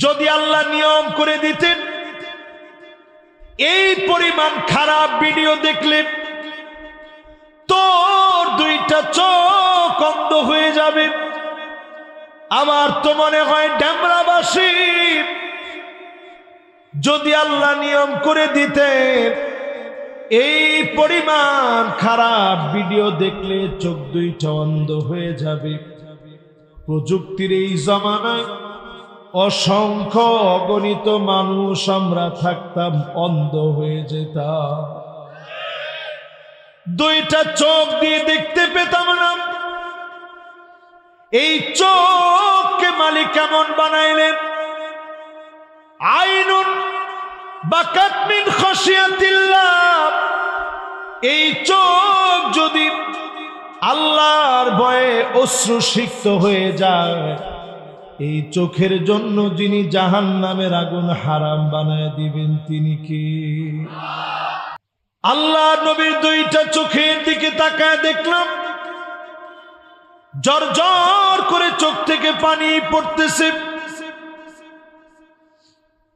যদি আল্লাহ নিয়ম করে দিতেন এই পরিমাণ খারাপ ভিডিও দেখলে তোর দুইটা চোখ অন্ধ হয়ে যাবে। আমার তো মনে হয় ডেমরাবাসী যদি আল্লাহ নিয়ম করে দিতেন এই পরিমাণ খারাপ ভিডিও দেখলে চোখ দুইটা অন্ধ হয়ে যাবে। প্রযুক্তির এই জমানায় অসংখ্য অগণিত মানুষ আমরা থাকতাম, অন্ধ হয়ে যেতাম, দুইটা চোখ দিয়ে দেখতে পেতাম না। এই চোখকে মালিক কেমন বানাইলেন? আইনুন বাকাত মিন খাশিয়াতিল্লাহ। এই চোখ যদি আল্লাহর ভয়ে অশ্রুসিক্ত হয়ে যায়, এই চোখের জন্য যিনি জাহান্নামের আগুন হারাম বানায় দিবেন তিনি কি? আল্লাহ নবীর দুইটা চোখের দিকে তাকায় দেখলাম জর্জর করে চোখ থেকে পানি পড়তেছে।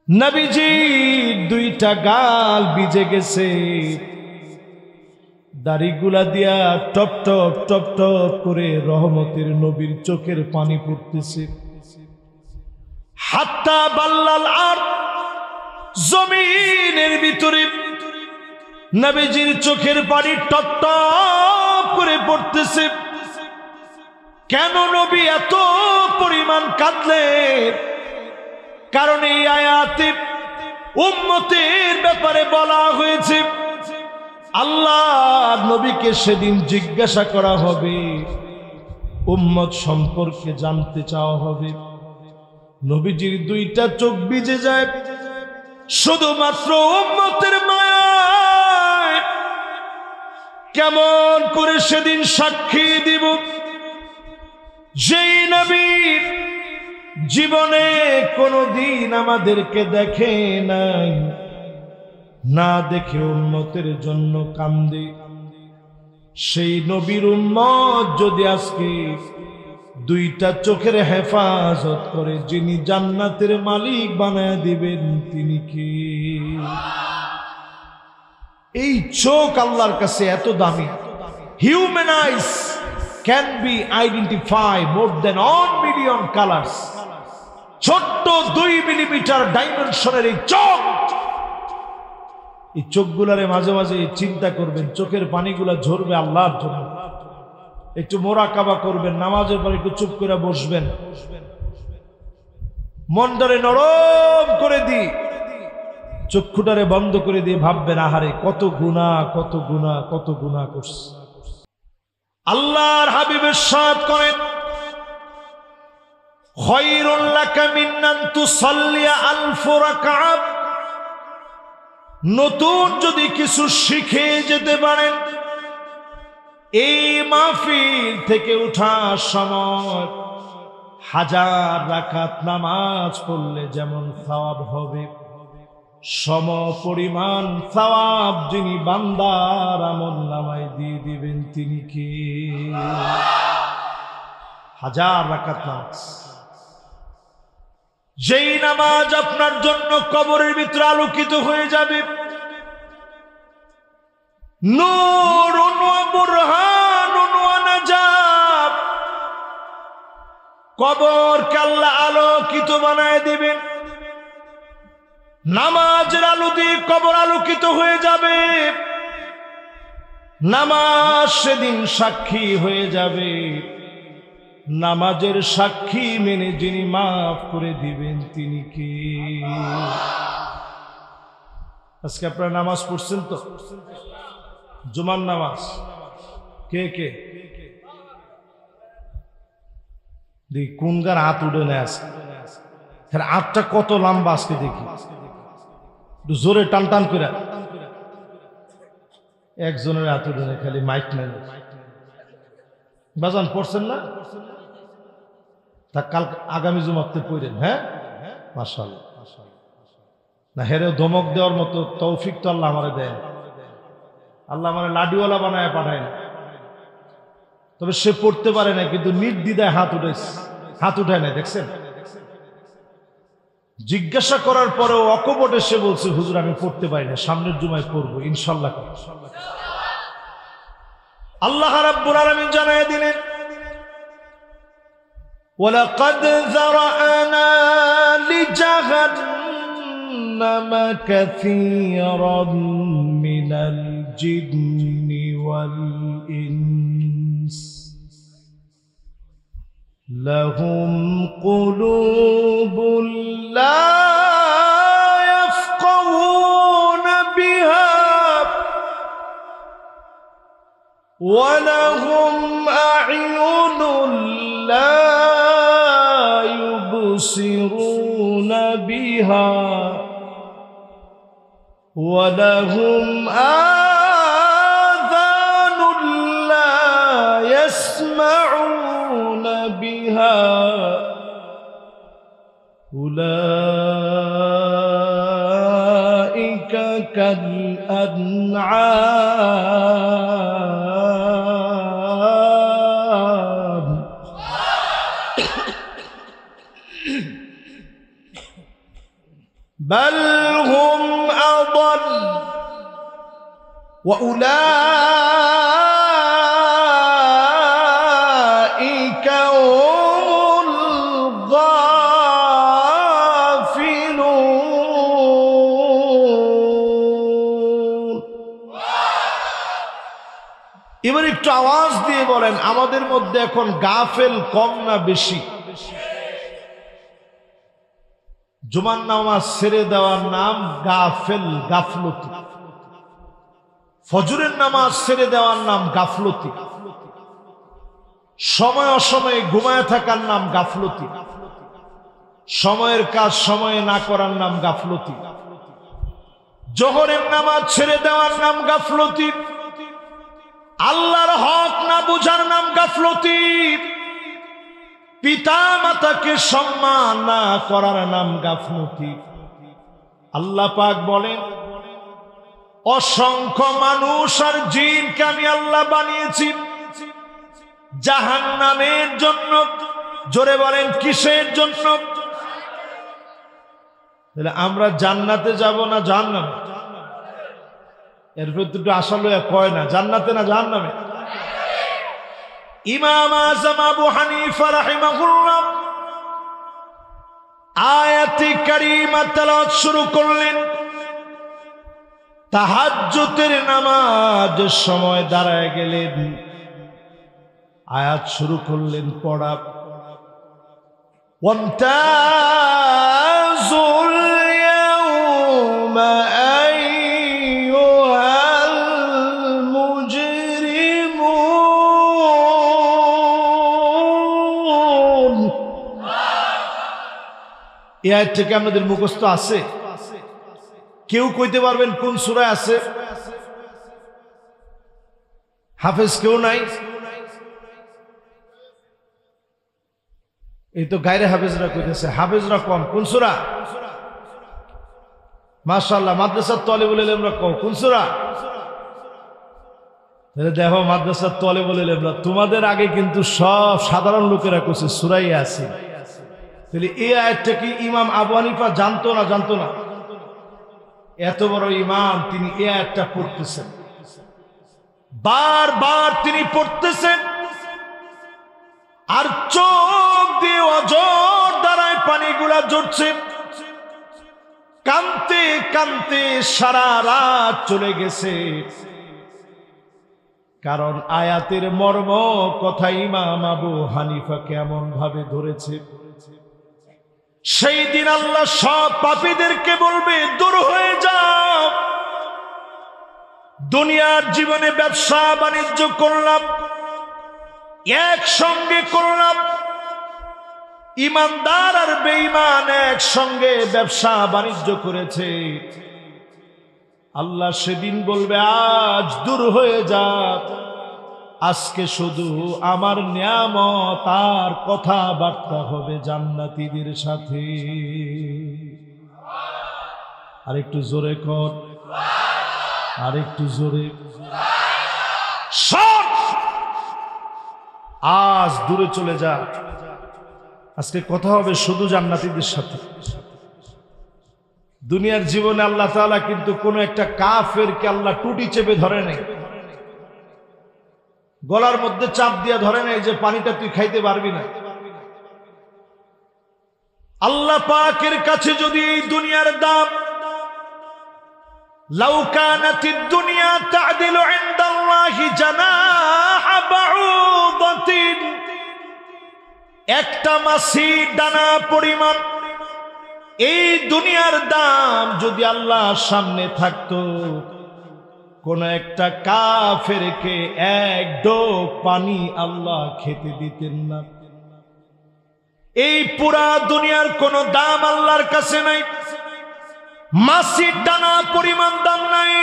নবীজির দুইটা গাল ভিজে গেছে, দাড়িগুলা দিয়া টপ টপ টপ টপ করে রহমতের নবীর চোখের পানি পড়তেছে। হাত্তা বাল্লাল আর জমিনের ভিতরে নবীজির চোখের পানি টপ টপ করে পড়তেছে। কেন নবী এত পরিমাণ কাঁদলেন? কারণ এই আয়াতে উম্মতের ব্যাপারে বলা হয়েছে আল্লাহ নবীকে সেদিন জিজ্ঞাসা করা হবে, উম্মত সম্পর্কে জানতে চাওয়া হবে। নবীজির দুইটা চোখ ভিজে যায় শুধুমাত্র উম্মতের মায়ায়। কেমন করে সেদিন সাক্ষী দিব যেই নবীর জীবনে কোনদিন আমাদেরকে দেখে নাই, না দেখে উম্মতের জন্য কান্দে। সেই নবীর উম্মত যদি আজকে দুইটা চোখের হেফাজত করে, যিনি জান্নাতের মালিক বানায় দিবেন তিনি কি? এই চোখ আল্লাহর কাছে এত দামি। Human eyes can be identify more than 1 million colours. ছোট্ট 2 মিলিমিটার ডাইমেনশনের এই চোখ, এই চোখগুলারে মাঝে মাঝে চিন্তা করবেন, চোখের পানিগুলা ঝরবে আল্লাহর জন্য। একটু মোরাকাবা করবেন, নামাজের পর একটু চুপ করে বসবেন, মনটারে নরম করে দি, চক্ষুটারে বন্ধ করে দিয়ে ভাববেন আহারে কত গুনাহ, কত গুনাহ, কত গুনাহ করছে। আল্লাহর হাবিবের সাথ করেন খায়রুল লাকা মিন আন তুসাল্লিয়া আলফ রাকাত। নতুন যদি কিছু শিখে যেতে পারেন এই মাহফিল থেকে উঠার সময় 1000 রাকাত নামাজ পড়লে যেমন সওয়াব হবে, সম পরিমাণ সওয়াব যিনি বান্দার আমলনামায় দিয়ে দিবেন তিনি কি? 1000 রাকাত নামাজ, যেই নামাজ আপনার জন্য কবরের ভিতরে আলোকিত হয়ে যাবে। নূরুন ওয়া বুরহানুন ওয়া নাজাত। কবরকে আল্লাহ আলোকিত বানায় দিবেন। নামাজের আলো দিয়ে কবর আলোকিত হয়ে যাবে। নামাজ সেদিন সাক্ষী হয়ে যাবে। নামাজের সাক্ষী মেনে যিনি মাফ করে দিবেন তিনি কি? আজকে আপনারা নামাজ পড়ছেন তো? জুমার নামাজ কে কে দেখি কোন গার হাত উঠে নেয় আছে? হাতটা কত লম্বা আজকে দেখি, জোরে টান টান করে। একজনের হাত উঠে নেয়, খালি মাইক নেয়। বাজান পড়ছেন না? তা কাল আগামী জুমাতে পড়েন। হ্যাঁ, মাশাআল্লাহ। না হেরে ধমক দেওয়ার মতো তৌফিক তো আল্লাহ আমারে দেন। আল্লাহ আমার লাডিওয়ালা বানায় পাঠায় না। তবে সে পড়তে পারে না, কিন্তু নির্দ্বিধায় হাত উঠায় না। দেখছেন? জিজ্ঞাসা করার পরেও অকপটে সে বলছে, হুজুর আমি পড়তে পারি না, সামনের জুমায় পড়বো ইনশাআল্লাহ। আল্লাহ রাব্বুল আলামিন জানায় দিলেন, ওয়ালাকাদ যারা'না লিজাহান্নামা কাসীরাম মিনাল জিন্নি ওয়াল ইনস লাহুম কুলুবুন লা ইয়াফকাহুনা বিহা ওয়ালাহুম আ'য়ুনুন লা ইউবসিরুনা বিহা ওয়ালাহুম আযানুন লা ইয়াসমাউনা বিহা উলাইকা কাল আনআম বাল হুম আদাল ওয়া উলাইকা হুমুল গাফিলুন। এবার একটু আওয়াজ দিয়ে বলেন, আমাদের মধ্যে এখন গাফেল কম না বেশি? জুমার নামাজ ছেড়ে দেওয়ার নাম গাফেল, গাফলতি। ফজরের নামাজ ছেড়ে দেওয়ার নাম গাফলতি। সময় অসময়ে ঘুমায় থাকার নাম গাফলতি। সময়ের কাজ সময়ে না করার নাম গাফলতি। জোহরের নামাজ ছেড়ে দেওয়ার নাম গাফলতি। আল্লাহর হক না বুঝার নাম গাফলতি। পিতা মাতাকে সম্মান না করার নাম গাফলতি। আল্লাহ পাক বলেন, অসংখ্য মানুষ আর জিনকে আমি আল্লাহ বানিয়েছি জাহান্নামের জন্য। জোরে বলেন, কিসের জন্য? তাহলে আমরা জান্নাতে যাব না জাহান্নাম? এরপর দুটো আসলে কয় না, জান্নাতে না জাহান্নামে? ইমাম আযম আবু হানিফা রাহিমাহুল্লাহ আয়াতে কারিমা তেলাওয়াত শুরু করলেন। তাহাজ্জুদের নামাজের সময় দাঁড়ায় গেলেন, আয়াত শুরু করলেন পড়া, ওয়ামতাজুল ইয়াউমা আইয়ুহাল মুজরিমুন। এই আয়াত থেকে আমাদের মুখস্থ আছে? কেউ কইতে পারবেন কোন সূরায় আছে? হাফেজ কেউ নাই? এই তো গায়রে হাফেজরা কইতেছে, হাফেজরা কম। কোন সূরা? মাশাআল্লাহ, মাদ্রাসার তালিবুল ইলমরা কও কোন সূরা? তাহলে দেখো, মাদ্রাসার তালিবুল ইলমরা তোমাদের আগে কিন্তু সব সাধারণ লোকেরা কইছে সূরা ইয়াসিন। তাহলে এই আয়াতটা কি ইমাম আবু হানিফা জানতো না? জানতো না? এত বড় ইমাম, তিনি এই আয়াতটা পড়তেছেন, বারবার তিনি পড়তেছেন, আর চোখ দিয়ে অজর দ্বারায় পানিগুলা ঝরছে। কানতে কানতে সারা রাত চলে গেছে, কারণ আয়াতের মর্ম কথা ইমাম আবু হানিফা কেমন ভাবে ধরেছে। সেই দিন আল্লাহ সব পাপীদেরকে বলবে, দূর হয়ে যাও, দুনিয়ার জীবনে ব্যবসা বাণিজ্য করলাম, একসঙ্গে করলাম, ইমানদার আর বেঈমান একসঙ্গে ব্যবসা বাণিজ্য করেছে। আল্লাহ সেদিন বলবে, আজ দূর হয়ে যা, আজকে শুধু আমার নিয়ামত আর কথাবার্তা হবে জান্নাতীদের সাথে। আরেকটু জোরে কর, আরেকটু জোরে। আজ দূরে চলে যা, আজকে কথা হবে শুধু জান্নাতীদের সাথে। দুনিয়ার জীবনে আল্লাহ তাআলা কিন্তু কোন একটা কাফেরকে আল্লাহ টুটি চেপে ধরে নাই, গলার মধ্যে চাপ দিয়া ধরে নাই যে পানিটা তুই খাইতে পারবি না। আল্লাহ পাকের কাছে যদি এই দুনিয়ার দাম, লাউ কানাতিদ দুনিয়া তা'দিলু ইনদাল্লাহি জানাহা বাউদাতিন, একটা মাছির দানা পরিমাণ এই দুনিয়ার দাম যদি আল্লাহর সামনে থাকতো, কোন একটা কাফেরকে এক ঢোক পানি আল্লাহ খেতে দিতেন না। এই পুরা দুনিয়ার কোন দাম আল্লাহর কাছে নাই, মাছির দানা পরিমাণ দাম নাই।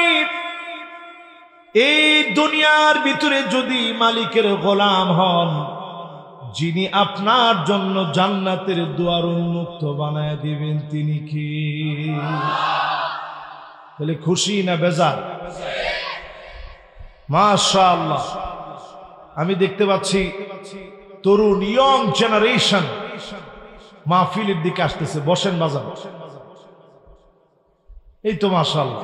এই দুনিয়ার ভিতরে যদি মালিকের গোলাম হন, যিনি আপনার জন্য জান্নাতের দুয়ার উন্মুক্ত বানায় দিবেন, তিনি কি? তাহলে খুশি না বেজার? মাশাআল্লাহ। আমি দেখতে পাচ্ছি তরুণ ইয়ং জেনারেশন মাহফিলের দিকে আসতেছে। বসেন বাজার, এই তো মাশাআল্লাহ।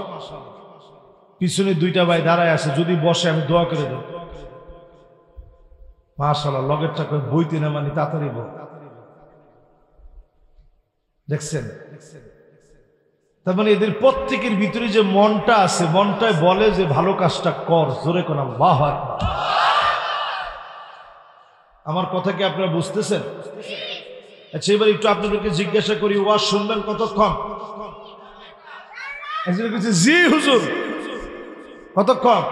পিছনে দুইটা ভাই দাঁড়ায় আছে, যদি বসে আমি দোয়া করে দেব। মাশাআল্লাহ, লগেরটা কই বইতে না মানে তাড়াতাড়ি বল। দেখছেন? তার মানে এদের প্রত্যেকের ভিতরে যে মনটা আছে, মনটায় বলে যে ভালো কাজটা কর। জোরে কোন আল্লাহু আকবার। আমার কথা কি আপনারা বুঝতেছেন? আচ্ছা, এবার একটু আপনাদেরকে জিজ্ঞাসা করি, ওয়াজ শুনবেন কতক্ষণ? একজন বলছে জি হুজুর। কতক্ষণ?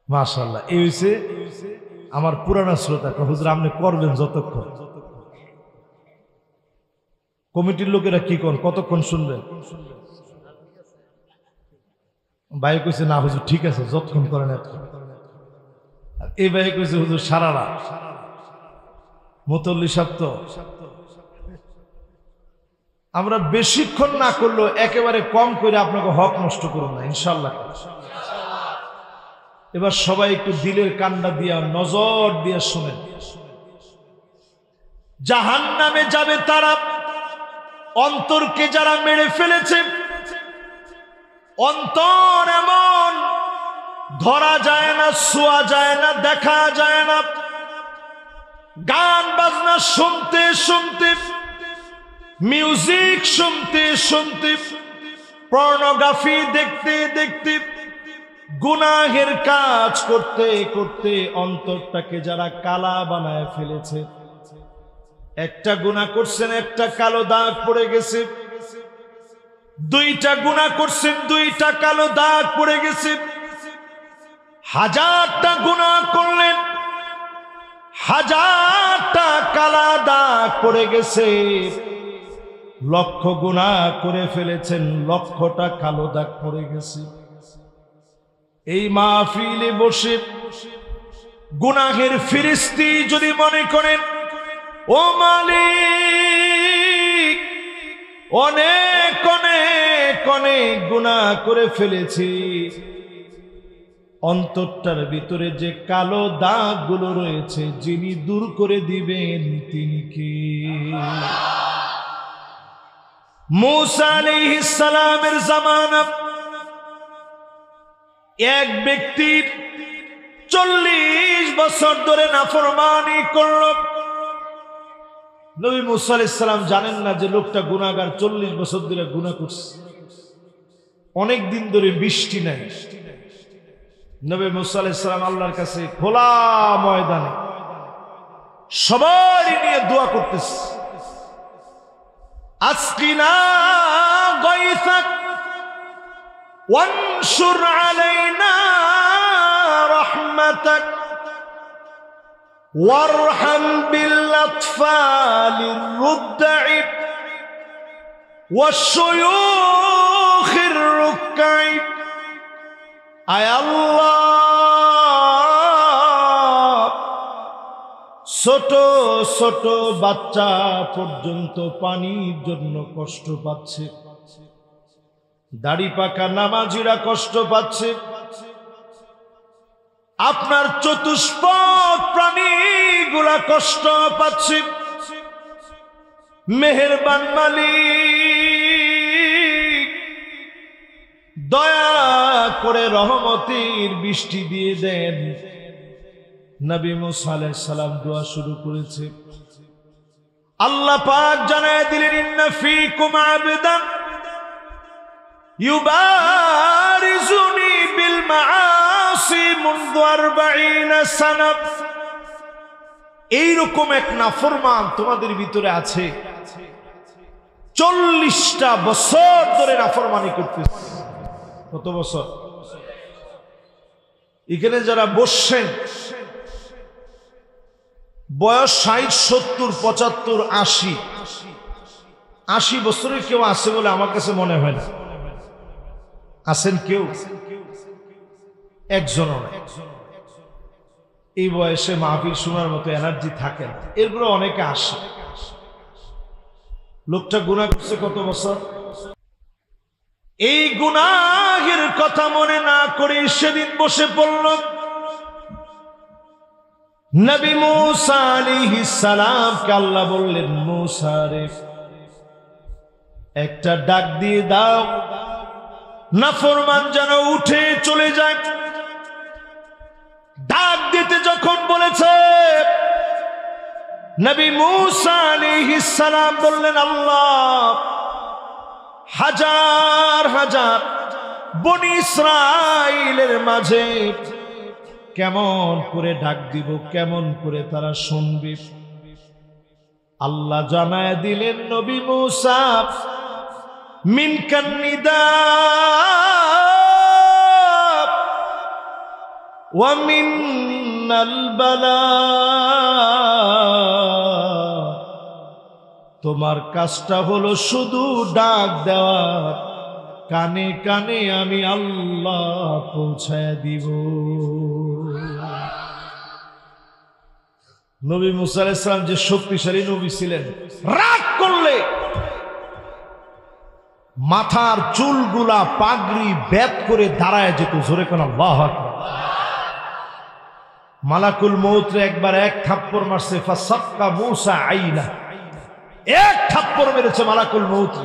মাশাআল্লাহ। এই হইছে আমার পুরানা শ্রোতা। হুজুর আপনি করবেন যতক্ষণ। কমিটির লোকেরা কি কোন কতক্ষণ শুনবেন? ভাই কইছে না হুজুর ঠিক আছে, যতক্ষণ করেন এতক্ষণ। এই ভাই কইছে হুজুর সারা রাত। মুতল্লি সপ্ত আমরা বেশিক্ষণ না করলেও একেবারে কম করে আপনাকে হক নষ্ট করুন না ইনশাআল্লাহ। এবার সবাই একটু দিলের কান্ডা দিয়া নজর দিয়ে শুনেন। জাহান্নামে যাবে তারা অন্তরকে যারা মেরে ফেলেছে। অন্তর এমন ধরা যায় না, ছোঁয়া যায় না, দেখা যায় না। গান বাজনা শুনতে শুনতে, মিউজিক শুনতে শুনতে, পর্নোগ্রাফি দেখতে দেখতে, গুনাহের কাজ করতে করতে অন্তরটাকে যারা কালা বানায় ফেলেছে। একটা গুনাহ করছেন, একটা কালো দাগ পড়ে গেছে। দুইটা গুনাহ করছেন, দুইটা কালো দাগ পড়ে গেছে। হাজারটা গুনাহ করলেন, হাজারটা কালা দাগ পড়ে গেছে। লক্ষ গুনাহ করে ফেলেছেন, লক্ষটা কালো দাগ পড়ে গেছে। এই মাহফিলে বসে গুনাহের ফিরিস্তি যদি মনে করেন, ও মালিক অনেক অনেক অনেক গুনাহ করে ফেলেছি, অন্তরটার ভিতরে যে কালো দাগগুলো রয়েছে যিনি দূর করে দিবেন তিনি কে? মুসা আলাইহিস সালামের জামানা এক ব্যক্তির 40 বছর ধরে নাফরমানি করল। নবী মুসা আলাইহিস সালাম জানেন না যে লোকটা গুনাহগার, 40 বছর ধরে গুনাহ করছে। অনেক দিন ধরে বৃষ্টি নাই। নবী মুসা আলাইহিস সালাম আল্লাহর কাছে খোলা ময়দানে সবাই নিয়ে দোয়া করতেছে, আসকিনা গায়সাক ওয়ানশুর আলাইনা রাহমাতাক ওয়ারহাম বিল আতফালির রুদ্দাই ওয়াশশুয়ুখির রুকআই। আয় আল্লাহ, ছোট ছোট বাচ্চা পর্যন্ত পানির জন্য কষ্ট পাচ্ছে, দাড়ি পাকা নামাজিরা কষ্ট পাচ্ছে, আপনার চতুষ্পদ প্রাণীগুলা কষ্ট পাচ্ছে। মেহেরবান মালিক, দয়া করে রহমতের বৃষ্টি দিয়ে দেন। নবী মুসা আলাইহিস সালাম দোয়া শুরু করেছে। আল্লাহ পাক জানায় দিলেন, ইন্না ফীকুম আবদান ইউবারিজুনি বিল মাআসি মুনযু 40 সানা। এইরকম এক নাফরমান তোমাদের ভিতরে আছে, 40টা বছর ধরে নাফরমানি করতেছে। কত বছর? এখানে যারা বসছেন বয়স 60, 70, 75, 80 বছরের কেউ আছে বলে আমার কাছে মনে হয় না। আছেন কেউ? একজন। এই বয়সে মাহফিল শোনার মতো এনার্জি থাকে না, এরপরে অনেকে আসে। লোকটা গুনাহ করছে কত বছর? এই গুনাহের কথা মনে না করে সেদিন বসে পড়ল। নবী মুসা আলাইহিস সালামকে আল্লাহ বললেন, মুসা রে, একটা ডাক দিয়ে দাও, নাফরমান যেন উঠে চলে যায়। ডাক দিতে যখন বলেছে, নবী মুসা আলাইহিস সালাম বললেন, আল্লাহ হাজার হাজার বনি ইসরাইলের মাঝে কেমন করে ডাক দিব, কেমন করে তারা শুনবে? আল্লাহ জানায় দিলেন, নবী মুসা মিনকান নিদা ওয়া মিনাল বালা। তোমার কাজটা হলো শুধু ডাক দেওয়া, কানে কানে আমি আল্লাহ পৌঁছায় দিব। নবী মুসা আলাইহিস সালাম যে শক্তিশালী নবী ছিলেন, রাগ করলে মাথার চুলগুলা পাগড়ি বেত করে দাঁড়ায় যেত। জোরে কোন আল্লাহু আকবার। মালাকুল মউত একবার এক থাপ্পড় মারছে, ফাসাক্কা মুসা আইনা, এক থাপ্পড় মেরেছে মালাকুল মউত।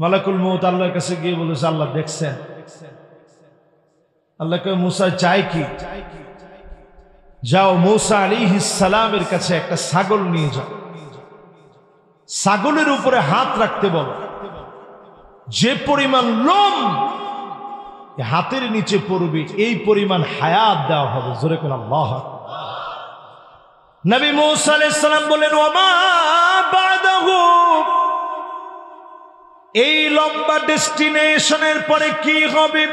মালাকুল মউত আল্লাহর কাছে গিয়ে বলেছে, আল্লাহ দেখছেন? আল্লাহ কয়, মুসা চাই কি? যাও মুসা আলাইহিস সালামের কাছে একটা ছাগল নিয়ে যাও, ছাগলের উপরে হাত রাখতে বলো, যে পরিমাণ লোম হাতের নিচে পড়বে এই পরিমাণ হায়াত দেওয়া হবে। জোরে কোন আল্লাহ। নবী মুসা আলাইহিস সালাম বলেন, ওমা বাদাহু, এই লম্বা ডেস্টিনেশনের পরে কি হবে?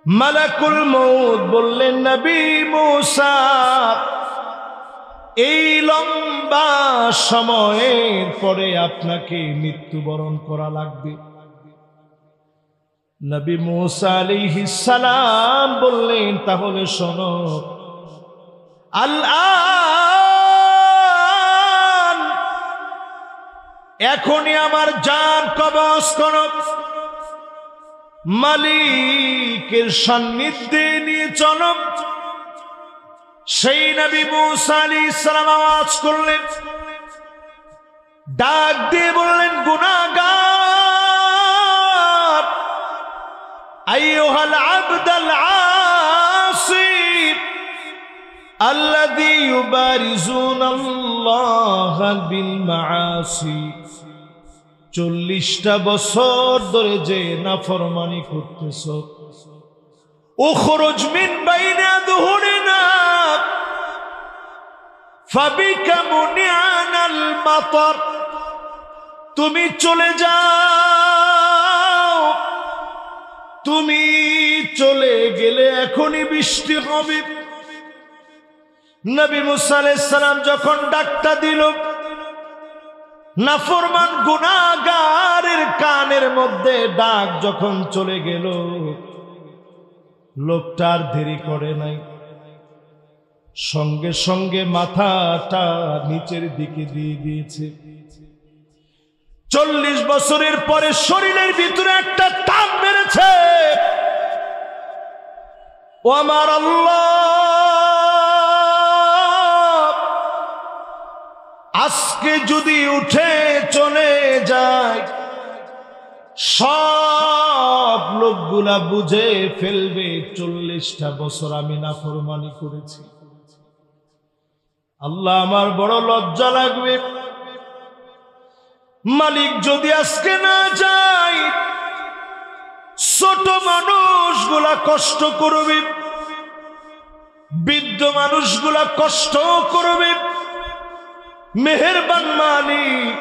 মালাকুল মউত বললেন, নবী মুসা, এই লম্বা সময়ের পরে আপনাকে মৃত্যুবরণ করা লাগবে। নবী মুসা আলাইহিস সালাম বললেন, তাহলে শোনো, আল্লাহ এখনই আমার জান কবজ করো, মালিকের সান্নিধ্যে নিয়ে চলো। সেই নবী মুসা আলাইহিস সালাম আওয়াজ করলেন, ডাক দিয়ে বললেন, গুনাহগার আইয়ুহাল আবদাল আসি আল্লাযী ইউবারিজুনাল্লাহ বিল মাআসি। 40টা বছর ধরে যে নাফরমানি করতেছ, উখরুজ মিন বাইনা যুহুরিনা ফাবিকা মুনিআনাল মাতার। তুমি চলে যাও, তুমি চলে গেলে এখনই বৃষ্টি হবে। নবী মুসা আলাইহিস সালাম যখন ডাকটা দিল, নাফরমান গুনাহগারের কানের মধ্যে ডাক যখন চলে গেল, লোকটার দেরি করে নাই, সঙ্গে সঙ্গে মাথাটা নিচের দিকে দিয়ে দিয়েছে। 40 বছরের পরে শরীরের ভিতরে একটা টান মেরেছে। ও আমার আল্লাহ, আজকে যদি উঠে চলে যায় সব লোকগুলা বুঝে ফেলবে 40টা বছর আমি নাফরমানি করেছি। আল্লাহ আমার বড় লজ্জা লাগবে। মালিক যদি আজকে না যায় ছোট মানুষগুলা কষ্ট করবে, বৃদ্ধ মানুষগুলা কষ্ট করবে। মেহেরবান মালিক,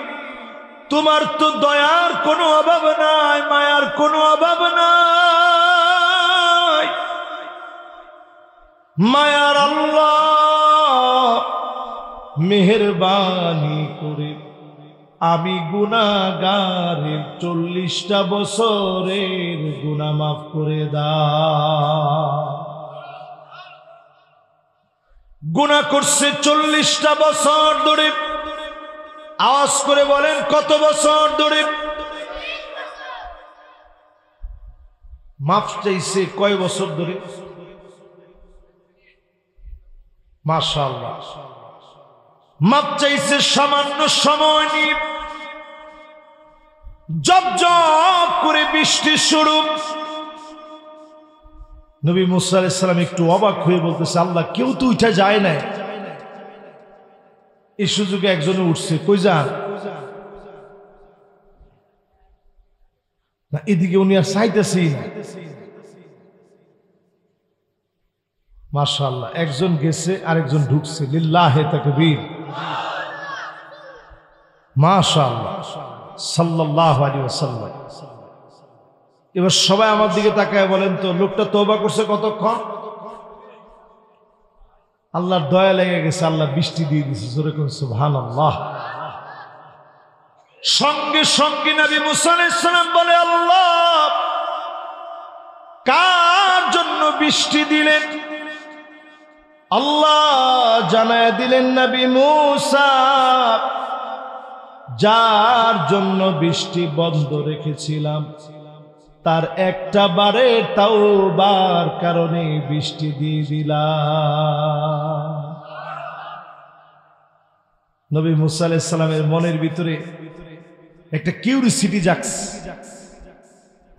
তোমার তো দয়ার কোনো অভাব নাই, মায়ার কোনো অভাব নাই। মায়ার আল্লাহ মেহেরবানি করে আমি গুনাহগারের 40টা বছরের গুনাহ মাফ করে দাও। গুনাহ করছে 40টা বছর ধরে। আওয়াজ করে বলেন কত বছর ধরে? মাফ চাইছে কয় বছর ধরে? মাশাআল্লাহ। মাফ চাইছে সামান্য সময় নিয়ে। জব জব করে বৃষ্টি শুরু। নবী মুসা আলাইহিস সালাম একটু অবাক হয়ে বলতেছে, আল্লাহ কেউ তো উঠে যায় না, এই সুযোগে একজনে উঠছে, কই যান না? এদিকে উনি আর চাইতেছেই না। মাশাআল্লাহ, একজন গেছে আরেকজন ঢুকছে। লিল্লাহে তাকবীর, মাশাআল্লাহ, সাল্লাল্লাহু আলাইহি ওয়াসাল্লাম। এবার সবাই আমার দিকে তাকায় বলেন তো, লোকটা তওবা করছে কতক্ষণ? আল্লাহর দয়া লেগে গেছে, আল্লাহ বৃষ্টি দিয়ে দিয়েছে। জোরে করে সুবহানাল্লাহ। সঙ্গে সঙ্গে নবী মুসা আলাইহিস সালাম বলে, আল্লাহ কার জন্য বৃষ্টি দিলেন? আল্লাহ জানায় দিলেন, নবী মুসা যার জন্য বৃষ্টি বন্ধ রেখেছিলাম তার একটা বারের তাওবার কারণে বৃষ্টি দিয়ে দিলাম। নবী মুসা আলাইহিস সালামের মনের ভিতরে একটা কিউরিসিটি জাগছে,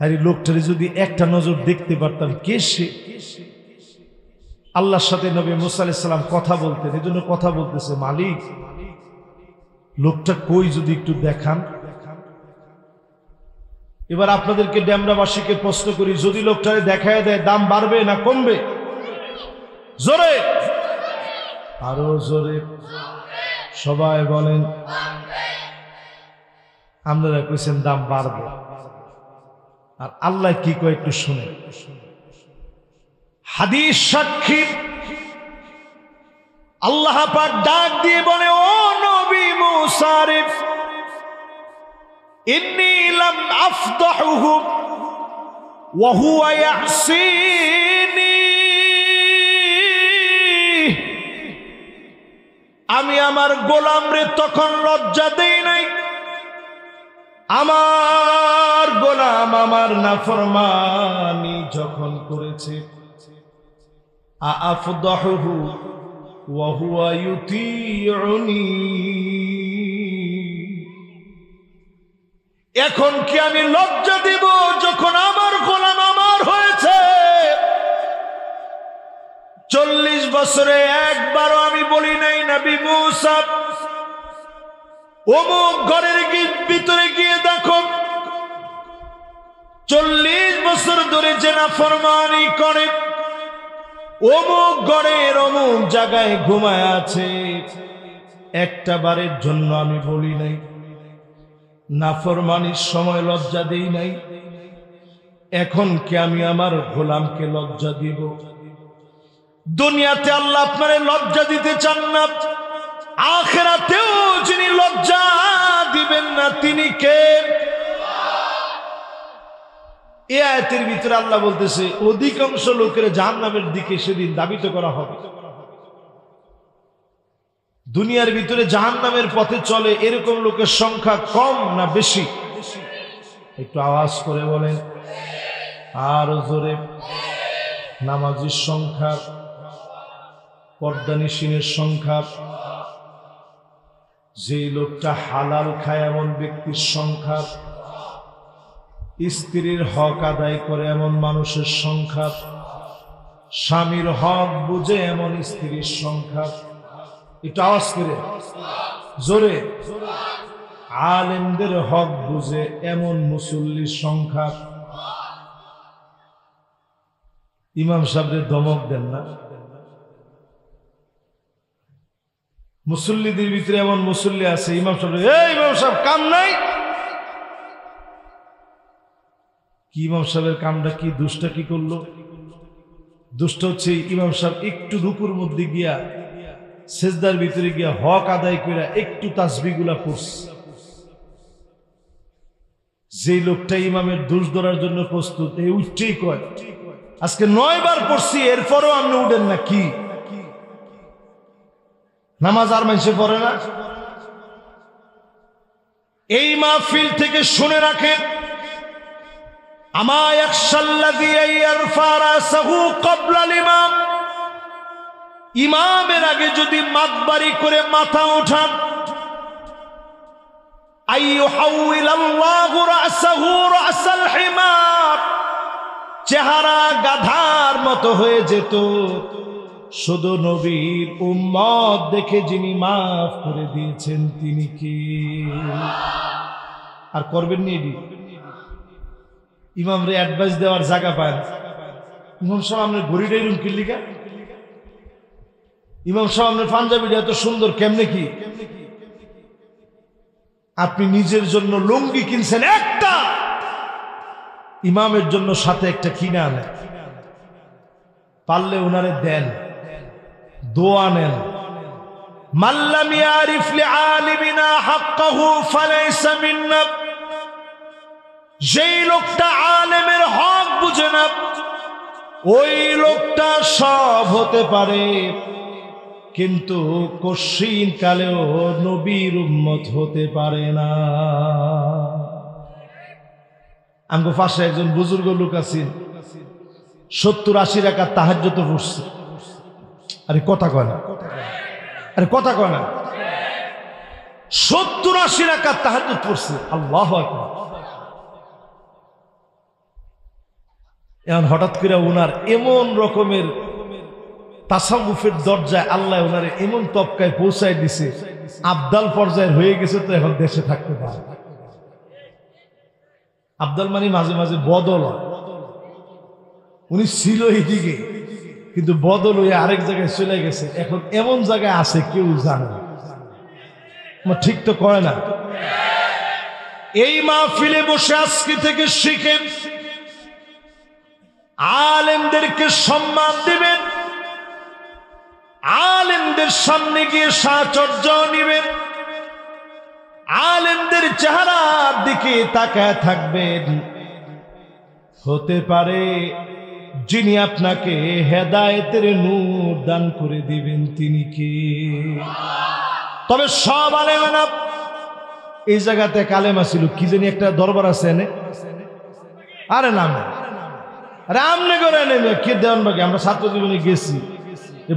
আরে লোকটারে যদি একটা নজর দেখতে পারতাম, কে সে? আল্লাহর সাথে নবী মুসা আলাইহিস সালাম কথা বলতেন, এজন্য কথা বলতেছে, মালিক লোকটা কই, যদি একটু দেখান। এবার আপনাদেরকে ডেমরাবাসীকে প্রশ্ন করি, যদি লোকটারে দেখায় দেয় দাম বাড়বে না কমবে? জোরে, আরো জোরে সবাই বলেন। আপনারা কইছেন দাম বাড়বে, আর আল্লাহ কি কয় একটু শুনে। হাদিস সাক্ষী, আল্লাহ পাক ডাক দিয়ে বলে, ও নবী মুসা রে, ইন্নী লাম আফদাহুহু ওয়া হুয়া ইয়াসিনি, আমি আমার গোলামরে তখন লজ্জা দেই নাই, আমার গোলাম আমার নাফরমানি যখন করেছে। আফদাহুহু ওয়া হুয়া ইউতিউনি, এখন কি আমি লজ্জা দিব যখন আমার গোলাম আমার হয়েছে? 40 বছরে একবারও আমি বলি নাই, নবী মুসা অমুক ঘরের ভিতরে গিয়ে দেখো 40 বছর ধরে যে নাফরমানি করে, অমুক ঘরের অমুক জায়গায় ঘুমায় আছে, একটা বারের জন্য আমি বলি নাই। নাফরমানির সময় লজ্জা দেই নাই, এখন কি আমি আমার গোলামকে লজ্জা দিব? দুনিয়াতে আল্লাহ আপনারে লজ্জা দিতে চান না, আখিরাতেও যিনি লজ্জা দিবেন না তিনি কে? এই আয়াতের ভিতরে আল্লাহ বলতেছে, অধিকাংশ লোকের জাহান্নামের দিকে সেদিন ধাবিত করা হবে। দুনিয়ার ভিতরে জাহান্নামের পথে চলে এরকম লোকের সংখ্যা কম না বেশি? একটু আওয়াজ করে বলেন, আর জোরে। নামাজির সংখ্যা, পর্দানিসীনের সংখ্যা, যে লোকটা হালাল খায় এমন ব্যক্তির সংখ্যা, স্ত্রীর হক আদায় করে এমন মানুষের সংখ্যা, স্বামীর হক বুঝে এমন স্ত্রীর সংখ্যা, এটা আওয়াজ করে জোরে, আলেমদের হক বুঝে এমন মুসল্লির সংখ্যা। ইমাম সাহেবের ধমক দেন না? মুসল্লিদের ভিতরে এমন মুসল্লি আছে, ইমাম সাহেব ইমাম সাহেব কাম নাই। কি ইমাম সাহেবের কামটা কি, দুষ্টা কি করলো? দুষ্ট হচ্ছে ইমাম সাহেব একটু রুকুর মধ্যে গিয়া সেজদার ভিতরে গিয়া হক আদায় করে একটু তাসবিহগুলা পড়ছে। যে লোকটা ইমামের দোষ ধরার জন্য প্রস্তুত, এই উঠতেই কয় আজকে 9 বার পড়ছি, এরপরও আপনি উঠেন না। কি নামাজ আর মানুষে পড়ে না? এই মাহফিল থেকে শুনে রাখেন, আমা ইয়াখশাল্লাযী ইয়ারফা রাসাহু ক্বাবলা ইমাম, ইমামের আগে যদি মাতবারি করে মাথা ওঠান, আইয়ুহাউইলাল্লাহু রাসাহু রাসাল হিমার, চেহারা গাধার মতো হয়ে যেত, শুধু নবীর উম্মত দেখে যিনি মাফ করে দিয়েছেন তিনি কি? আর করবেন নি? ইমাম রে অ্যাডভাইস দেওয়ার জায়গা পায় না। ইমাম সাহেব আপনার ঘড়িটাই রুম কিল্লিকা, ইমাম সাহেব আপনার পাঞ্জাবিটা এত সুন্দর কেমনে কি? আপনি নিজের জন্য লুঙ্গি কিনছেন একটা, ইমামের জন্য সাথে একটা কিনে আনেন, পারলে ওনারে দেন, দোয়া নেন। মাল্লাম ইয়ারিফ লিআলিমিনা হাক্কাহু ফালাইসা মিন্না, যেই লোকটা আলেমের হক বুঝে না, ওই লোকটা সব হতে পারে কিন্তু কশিন কালেও নবীর উম্মত হতে পারে না। আমগো পাশে একজন বুজুর্গ লোক আছেন, 70-80 রাকাত তাহাজ্জুদ পড়ছে। আরে কথা কয় না, আরে কথা কয় না, 70-80 রাকাত তাহাজ্জুদ পড়ছে। আল্লাহু আকবার। এখন হঠাৎ করে ওনার এমন রকমের তাসাউফের দরজায় আল্লাহ ওনারে এমন তবকায় পৌঁছায় দিছে, আবদাল পর্যায়ের হয়ে গেছে, তো এখন দেশে থাকতে পারে। আবদাল মানে মাঝে মাঝে বদল হয়। উনি ছিল এইদিকে, কিন্তু বদল হয়ে আরেক জায়গায় চলে গেছে, এখন এমন জায়গায় আছে কেউ জানে না। ঠিক তো করে না। এই মাহফিলে বসে আজকে থেকে শিখেন, আলেমদেরকে সম্মান দিবেন, আলেমদের সামনে গিয়ে সাহচর্য নিবেন, আলেমদের চেহারার দিকে তাকায় থাকবেন। হতে পারে যিনি আপনাকে হেদায়েতের নূর দান করে দিবেন তিনি কি? তবে সব আলেম না। এই জায়গাতে কালেমা ছিল, কি জানি একটা দরবার আছে এনে, আরে নাম রামনে করে নেবে কে দেওয়ান বাকি। আমরা ছাত্র জীবনে গেছি,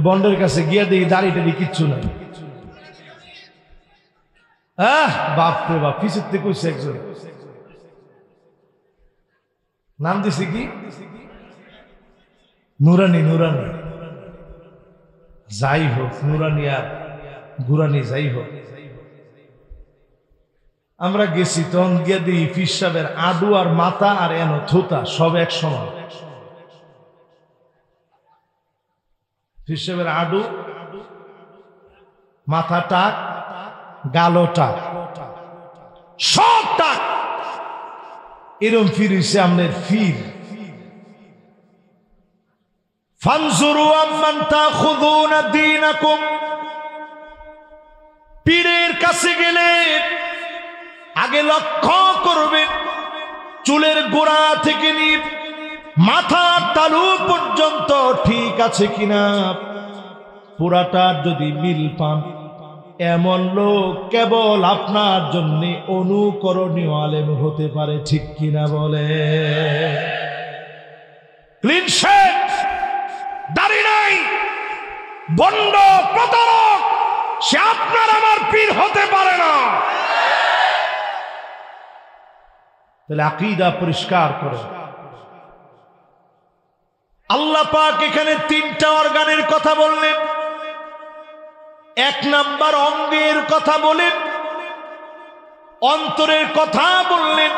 বন্ডের কাছে গিয়ে দেখি দাড়িটা কিচ্ছু নাই। বাপরে বাপ, পিছের থেকে কইছে একজন, নাম দিছে কি নুরানি। নুরানি যাই হোক, নুরানি আর গুরানি যাই হোক, আমরা গেছি তখন গিয়ে দিই পীর সাহেবের আডু আর মাথা আর এনো থুতা সব এক সমান। পীর সাহেবের আডু, মাথা টাক, গালো টাক, সব টাক, এরম ফির হইছে আমাদের ফির। ফানজুরু আম্মান তাখুযুনা দীনাকুম, পীরের কাছে গেলে আগে লক্ষ্য করবেন চুলের গোড়া থেকে নিয়ে মাথার তালু পর্যন্ত ঠিক আছে কিনা। পুরাটার যদি মিল পান, এমন লোক কেবল আপনার জন্য অনুকরণীয় আলেম হতে পারে, ঠিক কিনা বলে? ক্লিন শেভ, দাড়ি নাই, বন্ড প্রতারক, সে আপনার আমার পীর হতে পারে না। তাহলে আকীদা পরিষ্কার করে। আল্লাহ পাক এখানে তিনটা অর্গানের কথা বললেন। এক নাম্বার অঙ্গের কথা বলেন, অন্তরের কথা বললেন।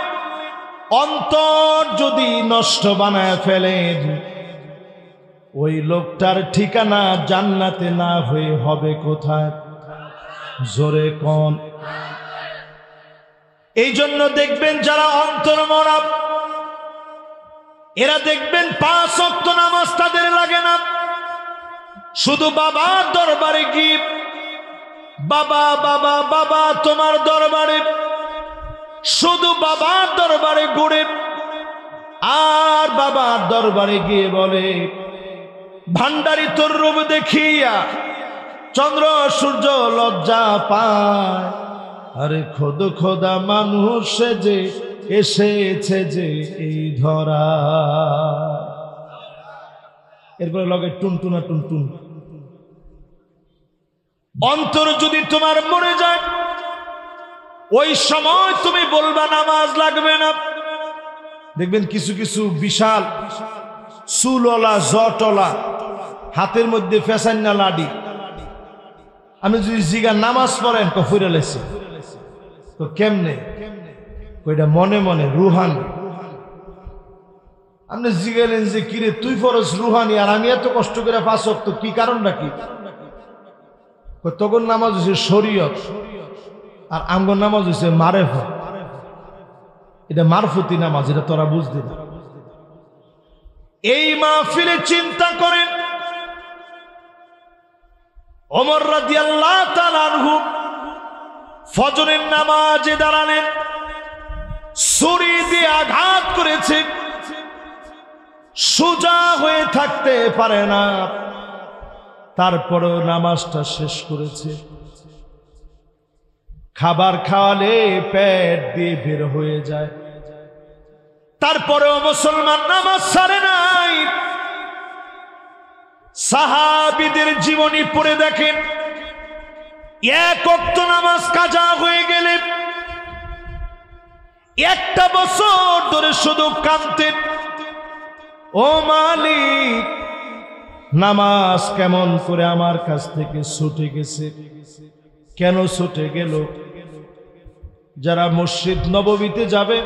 অন্তর যদি নষ্ট বানায় ফেলেন, ওই লোকটার ঠিকানা জান্নাতে না হয়ে হবে কোথায়? জোরে কোন? এই জন্য দেখবেন যারা অন্তর মরা, এরা দেখবেন 5 ওয়াক্ত নামাজ তাদের লাগে না। শুধু বাবার দরবারে গিয়ে বাবা বাবা বাবা তোমার দরবারে, শুধু বাবার দরবারে ঘুরে আর বাবার দরবারে গিয়ে বলে, ভান্ডারি তোর রূপ দেখিয়া চন্দ্র সূর্য লজ্জা পায়, আরে খোদ খোদা মানুষ যে এসেছে যে এই ধরা। এরপরে লগে টুনটুনা টুনটুন। অন্তর যদি তোমার মরে যায়, ওই সময় তুমি বলবা নামাজ লাগবে না। দেখবেন কিছু কিছু বিশাল চুলওয়ালা জটওয়ালা, হাতের মধ্যে ফেসান্না লাডি, আমি যদি জিগা নামাজ পড়েন কফিরে লেছে তো কেমনে? কইটা মনে মনে রুহানি। আপনি জিগাইলেন যে কিরে তুই ফরজ রুহানি আর আমি এত কষ্ট করে 5 ওয়াক্ত, কি কারণটা কি? তখন নামাজ হচ্ছে শরীয়ত আর আমগর নামাজ হচ্ছে মারেফত। এটা মারফতি নামাজ, এটা তোরা বুঝলি না। এই মাহফিলে চিন্তা করেন, ওমর রাদিয়াল্লাহু তাআলা আনহু ফজরের নামাজে দাঁড়ালেন, ছুরি দিয়ে আঘাত করেছে, সোজা হয়ে থাকতে পারে না, তারপরেও নামাজটা শেষ করেছে। খাবার খাওয়ালে পেট দিয়ে বের হয়ে যায়, তারপরেও মুসলমান নামাজ ছাড়ে নাই। সাহাবীদের জীবনী পড়ে দেখেন, এক ওয়াক্ত নামাজ কাজা হয়ে গেলে 1টা বছর ধরে শুধু কাঁদতেন, ও মালিক নামাজ কেমন করে আমার কাছ থেকে ছুটে গেছে, কেন ছুটে গেল? যারা মসজিদ নববীতে যাবে,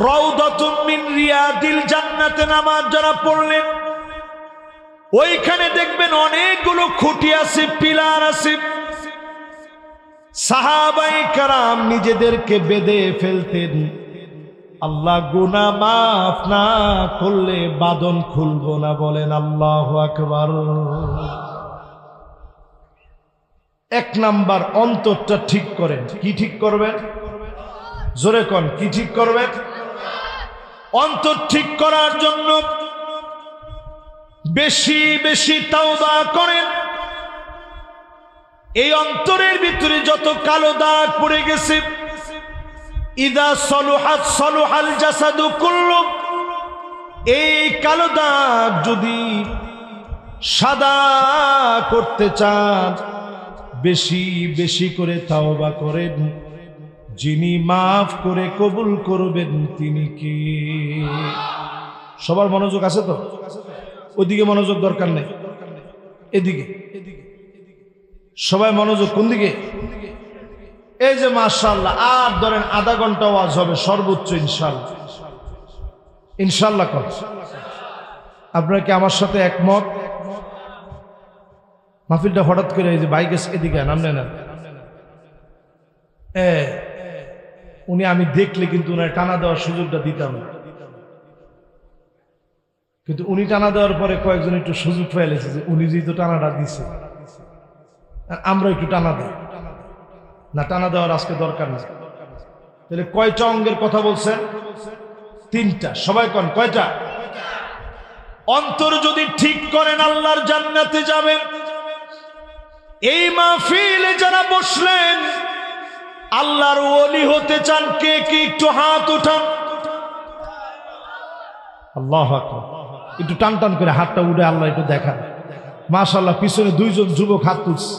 রাউদাতুম মিন রিয়াদিল জান্নাতে নামাজ যারা পড়লেন, ওইখানে দেখবেন অনেকগুলো খুঁটি আছে, পিলার আছে। সাহাবায়ে কেরাম নিজেদেরকে বেঁধে ফেলতেন, আল্লাহ গুনাহ মাফ না করলে বাঁধন খুলবো না। বলেন আল্লাহু আকবার। 1 নাম্বার অন্তরটা ঠিক করেন। কি ঠিক করবেন? জোরে কোন, কি ঠিক করবেন? অন্তর ঠিক করার জন্য বেশি বেশি তাওবা করেন। এই অন্তরের ভিতরে যত কালো দাগ পড়ে গেছে, ইদা সলুহাত সলুহাল জাসাদু কুল্লু, এই কালো দাগ যদি সাদা করতে চান, বেশি বেশি করে তাওবা করেন। যিনি মাফ করে কবুল করবেন তিনি কে? সবার মনোযোগ আছে তো? ওইদিকে মনোযোগ দরকার নেই, এদিকে সবাই মনোযোগ। কোন দিকে? এই যে মাশাআল্লাহ, আর ধরেন আধা ঘন্টা ওয়াজ হবে সর্বোচ্চ, ইনশাআল্লাহ। ইনশাআল্লাহ কর। আপনারা কি আমার সাথে একমত? মাহফিলটা হঠাৎ করে এই যে বাইক এদিকে নামলে না, উনি আমি দেখলে কিন্তু উনার টানা দেওয়ার সুযোগটা দিতাম না, কিন্তু উনি টানা দেওয়ার পরে কয়েকজন একটু সুযোগ পেয়েছে যে উনি যেহেতু টানাটা দিছে আমরা একটু টানা দিই না। টানা দেওয়ার আজকে দরকার নেই। তাহলে কয়টা অঙ্গের কথা বলছেন? 3টা। সবাই কোন কয়টা? অন্তর যদি ঠিক করেন আল্লাহর জান্নাতে যাবেন। এই মাহফিলে যারা বসলেন, আল্লাহর ওলি হতে চান কে কে? একটু হাত উঠান। আল্লাহু আকবার। একটু টান টান করে হাতটা উঠে আল্লাহ একটু দেখান। মাশাআল্লাহ পিছনে দুইজন যুবক হাত তুলছে,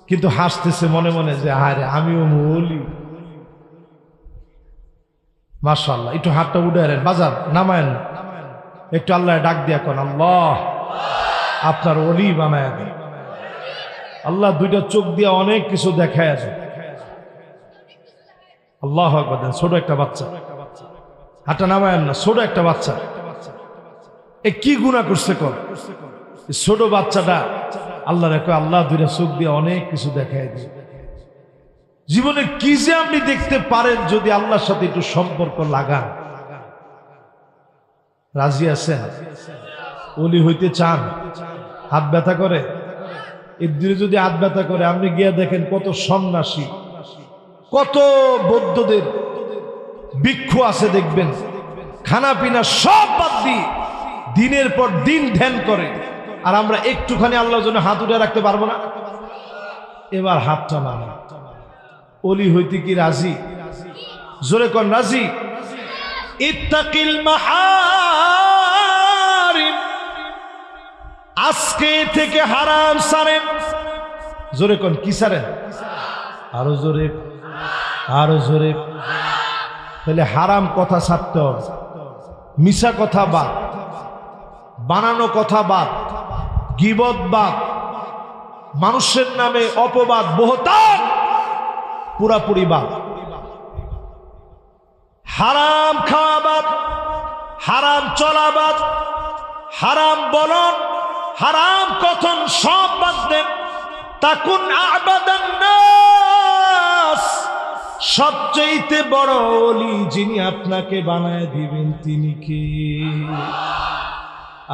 কিন্তু হাসতেছে মনে মনে যে আরে আমিও ওলি। মাশাআল্লাহ, একটু হাতটা উঠায়েন, বাজার নামায়েন, একটু আল্লাহ ডাক দিয়া কোন আল্লাহ আপনার ওলি বানায় দেন। আল্লাহ দুইটা চোখ দিয়া অনেক কিছু দেখায় আছে। আল্লাহু আকবার দেন। ছোট একটা বাচ্চা, হাতটা নামায়েন না, ছোট একটা বাচ্চা এ কি গুনাহ করছে কর, ছোট বাচ্চাটা আল্লাহ রেখে আল্লাহ দুইটা চোখ দিয়ে অনেক কিছু দেখায় দিয়ে। জীবনে কি যে আপনি দেখতে পারেন যদি আল্লাহর সাথে একটু সম্পর্ক লাগান। রাজি আছেন? ওলি হইতে চান? হাত ব্যথা করে? এর দিনে যদি হাত ব্যথা করে আপনি গিয়ে দেখেন কত সন্ন্যাসী, কত বৌদ্ধদের ভিক্ষু আছে দেখবেন, খানা পিনা সব বাদ দিয়ে দিনের পর দিন ধ্যান করে। আর আমরা একটুখানি আল্লাহর জন্য হাত উঠে রাখতে পারবো না? এবার হাতটা না, ওলি হইতে কি রাজি? জোরে কোন রাজি? ইত্তাকিল মাহারিম, আজকে থেকে হারাম ছাড়েন। জোরে কোন কি ছাড়েন? আরো জোরে, আরো জোরে। তাহলে হারাম কথা ছাড়তে হবে, মিছা কথা বাদ, বানানো কথা বাদ, গীবত বাদ, মানুষের নামে অপবাদ বহতান পুরাপুরি বাদ, হারাম খাওয়া বাদ, হারাম চলা বাদ, হারাম বলন, হারাম কথন সব বাদ দেন। তাকুন আবাদান নাস, সবচেয়ে বড় ওলি যিনি আপনাকে বানায় দিবেন তিনি কে?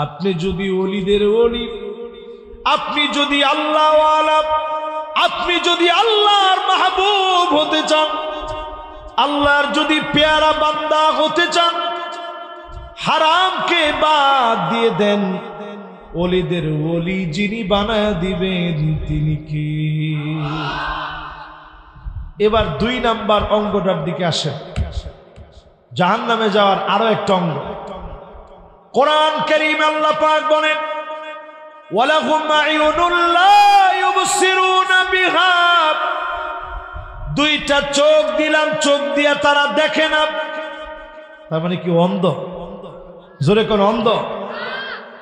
আপনি যদি ওলিদের ওলি, আপনি যদি আল্লাহ ওয়ালা, আপনি যদি আল্লাহর মাহবুব হতে চান, আল্লাহর যদি পেয়ারা বান্দা হতে চান, হারামকে বাদ দিয়ে দেন। ওলিদের ওলি যিনি বানায় দিবেন তিনি কে? এবার 2 নাম্বার অঙ্গটার দিকে আসেন, জাহান্নামে যাওয়ার আরো একটা অঙ্গ। কোরআন কারীম আল্লাহ পাক বলেন ওয়ালাহুম আয়ুনুন লা ইউবসিরুনা বিহা, দুইটা চোখ দিলাম, চোখ দিয়া তারা দেখে না। তার মানে কি অন্ধ? জোরে কোন অন্ধ?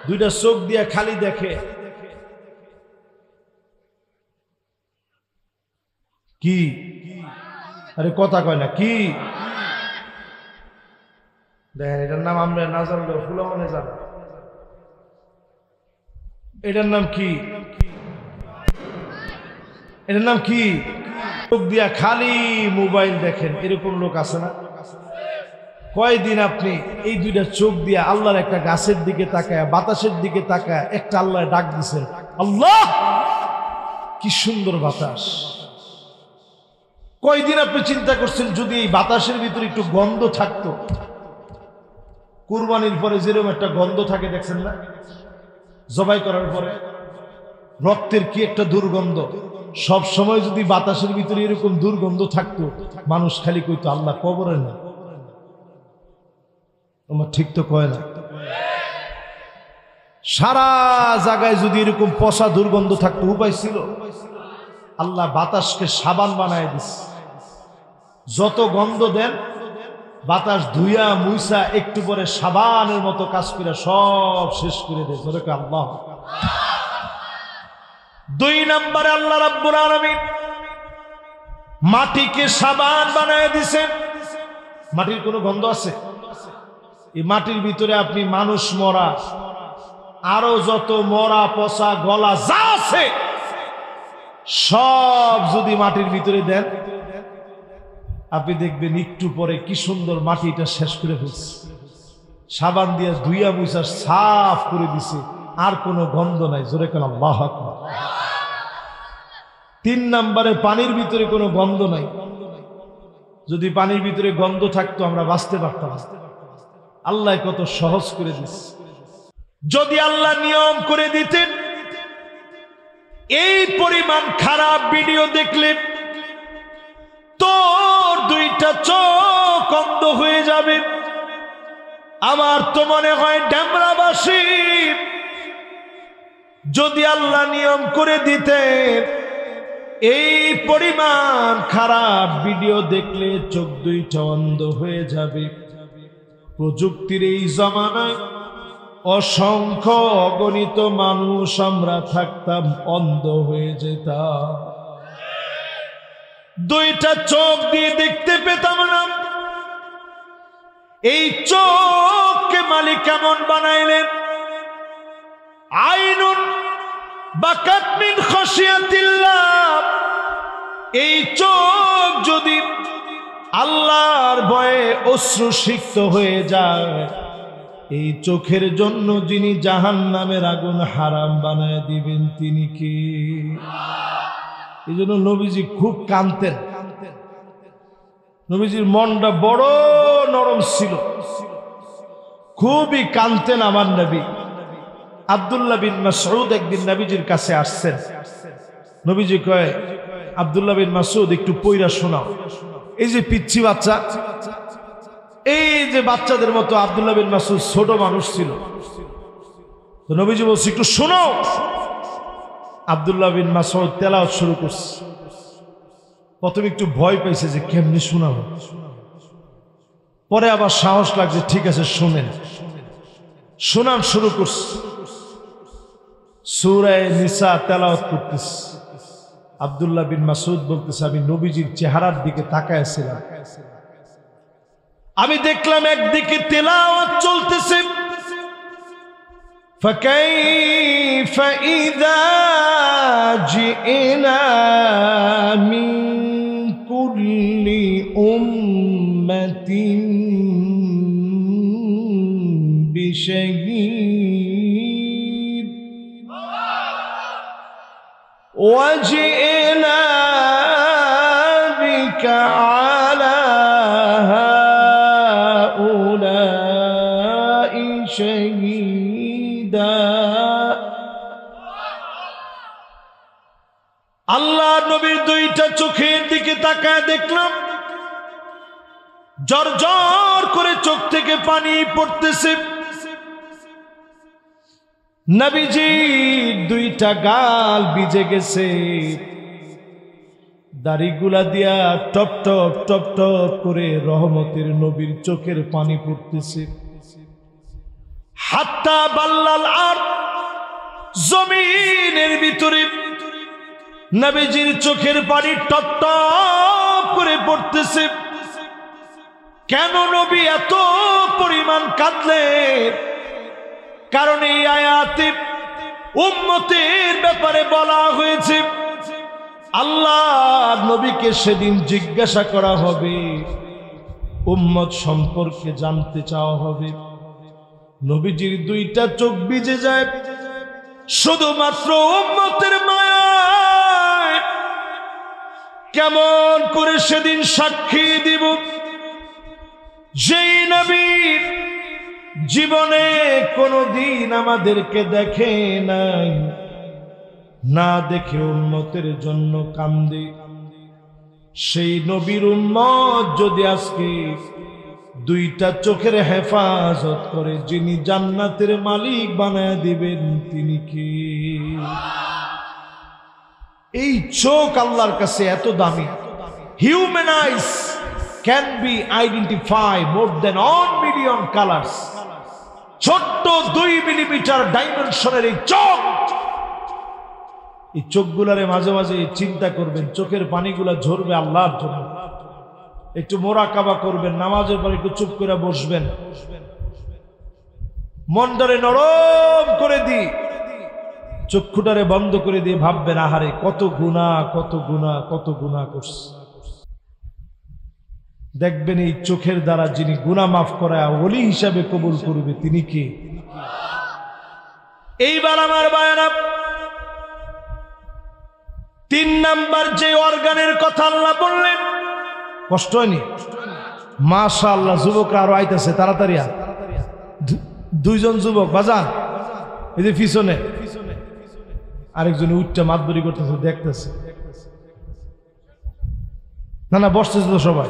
দুইটা চোখ দিয়া খালি দেখে কি? আরে কথা কয় না কি? দেখেন এটার নাম আমরা না জানলেও ফুলা মনে জান। এটার নাম কি? এটার নাম কি? চোখ দিয়া খালি মোবাইল দেখেন, এরকম লোক আছে না? কয়দিন আপনি এই দুইটা চোখ দিয়া আল্লাহর একটা গাছের দিকে তাকায়, বাতাসের দিকে তাকায় একটা আল্লাহ ডাক দিছেন, আল্লাহ কি সুন্দর বাতাস। কয়দিন আপনি চিন্তা করছেন যদি এই বাতাসের ভিতরে একটু গন্ধ থাকতো? কুরবানির পরে যেরকম একটা গন্ধ থাকে দেখছেন না, জবাই করার পরে রক্তের কি একটা দুর্গন্ধ, সব সময় যদি বাতাসের ভিতরে এরকম দুর্গন্ধ থাকতো, মানুষ খালি কইতো আল্লাহ কবরে না। আমার ঠিক তো কয় না? সারা জায়গায় যদি এরকম পচা দুর্গন্ধ থাকতো, উপায় ছিল? আল্লাহ বাতাসকে সাবান বানায় দিচ্ছে, যত গন্ধ দেন বাতাস ধুইয়া মুইসা একটু পরে সাবানের মতো কাজ করে সব শেষ করে দেয়। আল্লাহ। 2 নম্বরে আল্লাহ রাব্বুল আলামিন মাটিকে সাবান বানায় দিছেন। মাটির কোনো গন্ধ আছে? এই মাটির ভিতরে আপনি মানুষ মরা, আরো যত মরা পচা গলা যা আছে সব যদি মাটির ভিতরে দেন, আপনি দেখবেন একটু পরে কি সুন্দর মাটিটা শেষ করে ফেলছে, সাবান দিয়ে ধুইয়া মুইসা সাফ করে দিছে, আর কোনো গন্ধ নাই। জোরে কেন আল্লাহু আকবার। 3 নম্বরে পানির ভিতরে কোনো গন্ধ নাই। যদি পানির ভিতরে গন্ধ থাকতো আমরা বাঁচতে পারতাম। আল্লাহ কত সহজ করে দিচ্ছে। যদি আল্লাহ নিয়ম করে দিতেন এই পরিমাণ খারাপ ভিডিও দেখলে তোর 2টা চোখ অন্ধ হয়ে যাবে। আমার তো মনে হয় ডেমরাবাসী যদি আল্লাহ নিয়ম করে দিতেন এই পরিমাণ খারাপ ভিডিও দেখলে চোখ দুইটা অন্ধ হয়ে যাবে। প্রযুক্তির এই জমানায় অসংখ্য অগণিত মানুষ আমরা থাকতাম, অন্ধ হয়ে যেতাম, দুইটা চোখ দিয়ে দেখতে পেতাম না। এই চোখকে মালিক কেমন বানাইলেন? আইনুন বাকাত মিন খাশিয়াতিল্লাহ। এই চোখ যদি আল্লাহর ভয়ে অশ্রুসিক্ত হয়ে যায়, এই চোখের জন্য যিনি জাহান্নামের আগুন হারাম বানায় দিবেন তিনি কি? এই জন্য নবীজি খুব কাঁদতেন। নবীজির মনটা বড় নরম ছিল, খুবই কাঁদতেন আমার নবী। আব্দুল্লাহ বিন মাসউদ একদিন নবীজির কাছে আসছেন। নবীজি কয়, আব্দুল্লাহ বিন মাসউদ একটু পয়রা শোনাও। এই যে পিচ্ছি বাচ্চা, এই যে বাচ্চাদের মতো আব্দুল্লাহ বিন মাসউদ ছোট মানুষ ছিল, তো নবীজি বলছে একটু শোনাও। আব্দুল্লাহ বিন মাসউদ তেলাওয়াত শুরু করছে। প্রথমে একটু ভয় পাইছে যে কেমনি শোনাবো, পরে আবার সাহস লাগছে, ঠিক আছে শোনেন। শোনান শুরু করছে। সূরা নিসা তেলাওয়াত করতেছে। আব্দুল্লাহ বিন মাসউদ বলতেছে, আমি নবীজির চেহারার দিকে তাকায়াছিলাম, আমি দেখলাম একদিকে তেলাওয়াত চলতেছে। فكيف إذا جئنا من كل أمة بشهيد وجئنا بك على هؤلاء شهيدا। আল্লাহ নবীর দুইটা চোখের দিকে তাকায় দেখলাম জর করে চোখ থেকে পানি পড়তেছে। নবীজির দুইটা গাল ভিজে গেছে, দাড়িগুলা দিয়া টপ টপ টপ টপ করে রহমতের নবীর চোখের পানি পড়তেছে। হাত্তা বাল্লাল আর জমিনের ভিতরে নবীজির চোখের পানি টপ টপ করে পড়তেছে। কেন নবী এত পরিমাণ কাঁদলেন? কারণ এই আয়াতে উম্মতের ব্যাপারে বলা হয়েছে, আল্লাহ নবীকে সেদিন জিজ্ঞাসা করা হবে, উম্মত সম্পর্কে জানতে চাওয়া হবে। নবীজির দুইটা চোখ ভিজে যায় শুধুমাত্র উম্মতের মায়ায়। কেমন করে সেদিন সাক্ষী দিব? যেই নবী জীবনে কোনদিন আমাদেরকে দেখে নাই, না দেখে উম্মতের জন্য কান্দে, সেই নবীর উম্মত যদি আজকে দুইটা চোখের হেফাজত করে, যিনি জান্নাতের মালিক বানায় দিবেন তিনি কি? এই চোখ আল্লাহর কাছে এত দামি। Human eyes can be identify more than 1 million colours. ছোট্ট 2 মিলিমিটার ডাইমেনশনের এই চোখ, এই চোখগুলারে মাঝে মাঝে চিন্তা করবেন, চোখের পানিগুলা ঝরবে আল্লাহর জন্য। একটু মোরাকাবা করবেন, নামাজের পর একটু চুপ করে বসবেন, মনটারে নরম করে দি, চক্ষুটারে বন্ধ করে দিয়ে ভাববেন, আহারে কত গুনাহ কত গুনাহ কত গুনাহ করছে। দেখবেন এই চোখের দ্বারা যিনি গুনাহ মাফ করায় ওলি হিসাবে কবুল করবে তিনি কি? এইবার আমার ভাইয়েরা, 3 নাম্বার যে অর্গানের কথা আল্লাহ বললেন, কষ্ট হয়নি? মাশাআল্লাহ, যুবকরা আরো আইতেছে তাড়াতাড়ি। 2 জন যুবক বাজান, এই যে পিছনে আরেকজন উঠটা মাতবরি করতেছে, দেখতেছে না না, বসতেছে তো সবাই।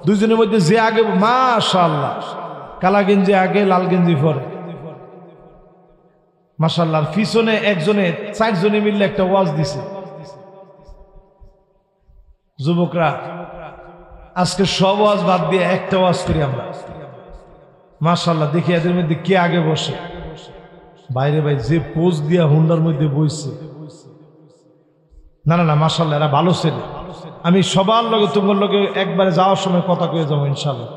2 জনের মধ্যে যে আগে, মাশাআল্লাহ, কালা গেঞ্জি আগে লাল গেঞ্জি পরে, মাশাআল্লাহ। পিছনে একজনে 4 জনে মিলে একটা ওয়াজ দিছে। যুবকরা আজকে সব ওয়াজ বাদ দিয়ে একটা ওয়াজ করি আমরা। মাশাআল্লাহ, দেখি এদের মধ্যে কে আগে বসে। বাইরে ভাই যে পোজ দিয়া হুন্ডার মধ্যে বইছে, না না না, মাশাআল্লাহ, এরা ভালো ছেলে। আমি সবার লগে তোমার লগে একবারে যাওয়ার সময় কথা কয়ে যাবো ইনশাআল্লাহ।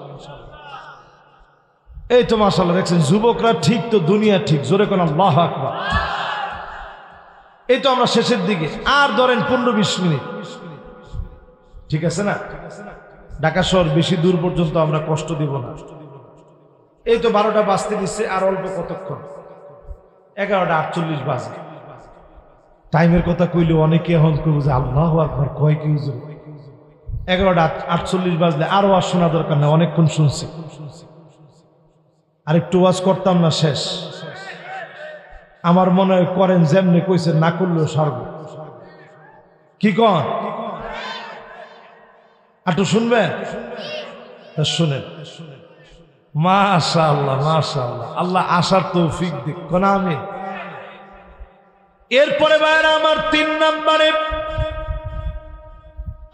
এই তো মাশাআল্লাহ, দেখছেন যুবকরা ঠিক তো দুনিয়া ঠিক। জোরে কোন আল্লাহু আকবার। এই তো আমরা শেষের দিকে, আর ধরেন 15-20 মিনিট, ঠিক আছে না? ঢাকা শহর বেশি দূর পর্যন্ত আমরা কষ্ট দিব না। এই তো 12টা বাজতে দিচ্ছে, আর অল্প কতক্ষণ, 11টা 48 বাজে। টাইমের কথা কইলে অনেকে এখন কইব যে আল্লাহু আকবার, কয় কি হুজুর? 11টা 48 বাজলে আরো আর শোনা দরকার না, অনেকক্ষণ শুনছি। আরেকটু ওয়াজ করতাম না, শেষ। আমার মনে হয় করেন যেমনি কইছেন, না করলেও সারব। কি কন? একটু শুনবেন? তা শুনেন। মাশাআল্লাহ মাশাআল্লাহ, আল্লাহ আশার তৌফিক দিক। কোন আমিন। এরপরে ভাইরা আমার 3 নম্বরে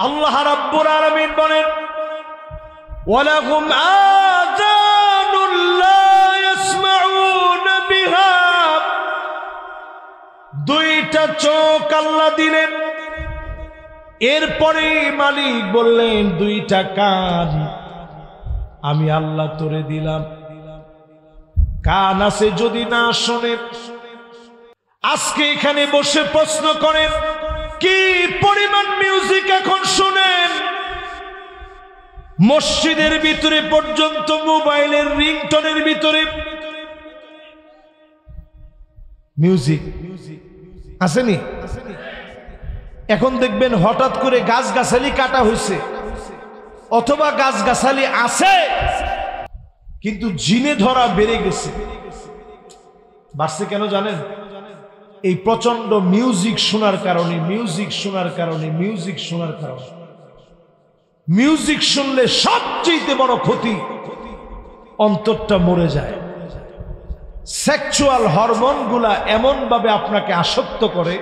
আল্লাহ রাব্বুল আলামিন বলেন, ওয়ালাহুম আযানুন লা ইয়াসমাউনা বিহা। 2টা চোখ আল্লাহ দিলেন। এরপরে মালিক বললেন 2টা কান আমি আল্লাহ তোরে দিলাম। কান আছে যদি না শোনে, আজকে এখানে বসে প্রশ্ন করেন কি পরিমাণ মিউজিক এখন শুনেন। মসজিদের ভিতরে পর্যন্ত মোবাইলের রিংটোনের ভিতরে মিউজিক আসেনি? এখন দেখবেন হঠাৎ করে গাছগাছালি কাটা হয়েছে, অথবা গাছগাছালি আছে কিন্তু জিনে ধরা বেড়ে গেছে। বাড়ছে কেন জানেন? এই প্রচন্ড মিউজিক শোনার কারণে, মিউজিক শোনার কারণে, মিউজিক শোনার কারণে। মিউজিক শুনলে সবচেয়ে বড় ক্ষতি, অন্তরটা মরে যায়। সেক্সুয়াল হরমোন গুলা এমন ভাবে আপনাকে আসক্ত করে,